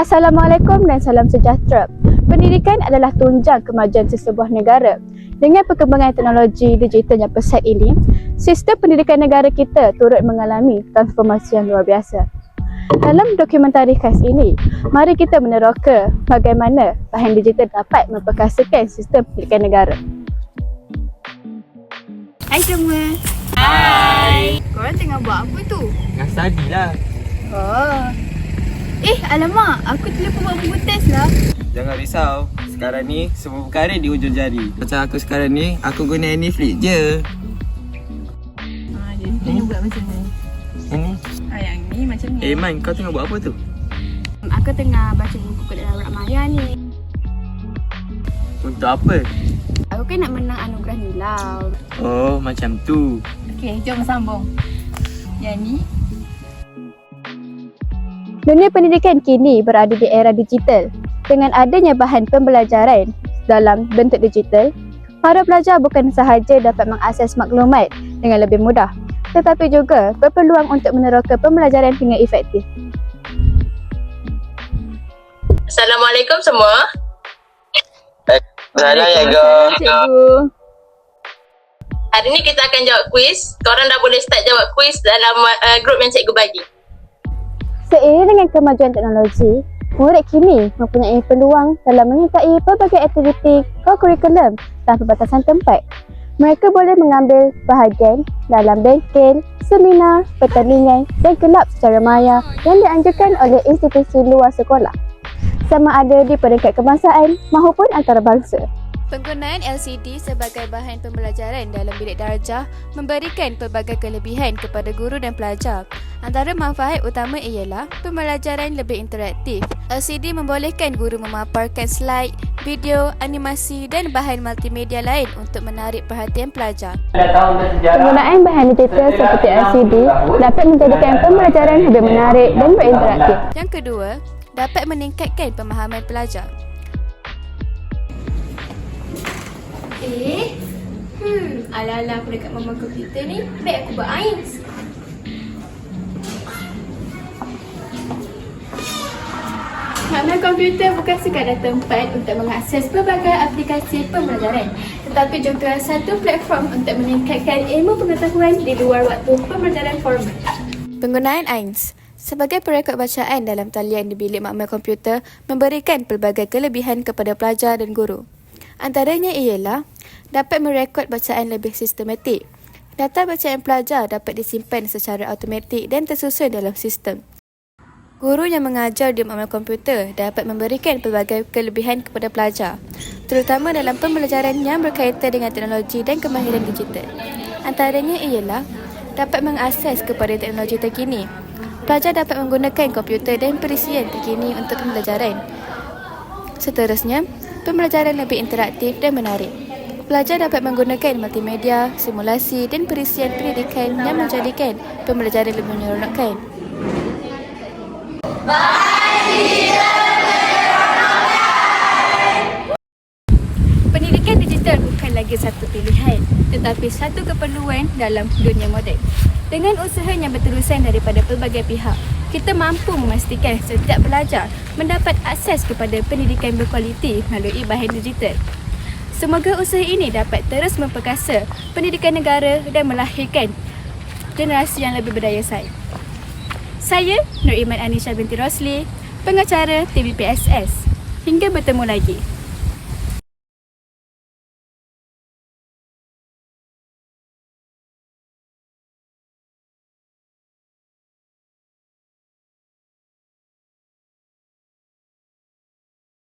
Assalamualaikum dan salam sejahtera. Pendidikan adalah tunjang kemajuan sesebuah negara. Dengan perkembangan teknologi digital yang pesat ini, sistem pendidikan negara kita turut mengalami transformasi yang luar biasa. Dalam dokumentari khas ini, mari kita meneroka bagaimana bahan digital dapat memperkasakan sistem pendidikan negara. Hai semua. Hai. Korang tengah buat apa tu? Tengah study lah. Oh. Alamak, aku terlupa buat buku test lah. Jangan risau. Sekarang ni semua perkara di hujung jari. Macam aku sekarang ni, aku guna Anyflix je. Jadi tengah buat macam ni. Ini. Yang ni macam ni. Man, kau tengah buat apa tu? Aku tengah baca buku kat dalam Rak Maya ni. Untuk apa? Aku kan nak menang anugerah Nilau. Oh, macam tu. Okey, jom sambung. Yang ni. Dunia pendidikan kini berada di era digital. Dengan adanya bahan pembelajaran dalam bentuk digital, para pelajar bukan sahaja dapat mengakses maklumat dengan lebih mudah, tetapi juga berpeluang untuk meneroka pembelajaran dengan efektif. Assalamualaikum semua. Salah ya, Cikgu. Hari ni kita akan jawab kuis. Korang dah boleh start jawab kuis dalam grup yang cikgu bagi. Seiring dengan kemajuan teknologi, murid kini mempunyai peluang dalam menyertai pelbagai aktiviti co-curriculum tanpa batasan tempat. Mereka boleh mengambil bahagian dalam bengkel, seminar, pertandingan dan kelab secara maya yang dianjurkan oleh institusi luar sekolah, sama ada di peringkat kebangsaan maupun antarabangsa. Penggunaan LCD sebagai bahan pembelajaran dalam bilik darjah memberikan pelbagai kelebihan kepada guru dan pelajar. Antara manfaat utama ialah pembelajaran lebih interaktif. LCD membolehkan guru memaparkan slide, video, animasi dan bahan multimedia lain untuk menarik perhatian pelajar. Penggunaan bahan digital seperti LCD dapat menjadikan pembelajaran lebih menarik dan berinteraktif. Yang kedua, dapat meningkatkan pemahaman pelajar. Ala-ala aku dekat mama komputer ni. Baik aku buat Ains. Makna komputer bukan sekadar tempat untuk mengakses pelbagai aplikasi pembelajaran, tetapi juga satu platform untuk meningkatkan ilmu pengetahuan di luar waktu pembelajaran formal. Penggunaan AINS sebagai perekod bacaan dalam talian di bilik makmal komputer memberikan pelbagai kelebihan kepada pelajar dan guru. Antaranya ialah dapat merekod bacaan lebih sistematik. Data bacaan pelajar dapat disimpan secara automatik dan tersusun dalam sistem. Guru yang mengajar di makmal komputer dapat memberikan pelbagai kelebihan kepada pelajar, terutama dalam pembelajaran yang berkaitan dengan teknologi dan kemahiran digital. Antaranya ialah dapat mengakses kepada teknologi terkini. Pelajar dapat menggunakan komputer dan perisian terkini untuk pembelajaran. Seterusnya, pembelajaran lebih interaktif dan menarik. Pelajar dapat menggunakan multimedia, simulasi dan perisian pendidikan yang menjadikan pembelajaran lebih menyeronokkan. Pendidikan digital bukan lagi satu pilihan, tetapi satu keperluan dalam dunia moden. Dengan usaha yang berterusan daripada pelbagai pihak, kita mampu memastikan setiap pelajar mendapat akses kepada pendidikan berkualiti melalui bahan digital. Semoga usaha ini dapat terus memperkasa pendidikan negara dan melahirkan generasi yang lebih berdaya saing. Saya Nur Iman Anisha binti Rosli, pengacara TVPSS. Hingga bertemu lagi.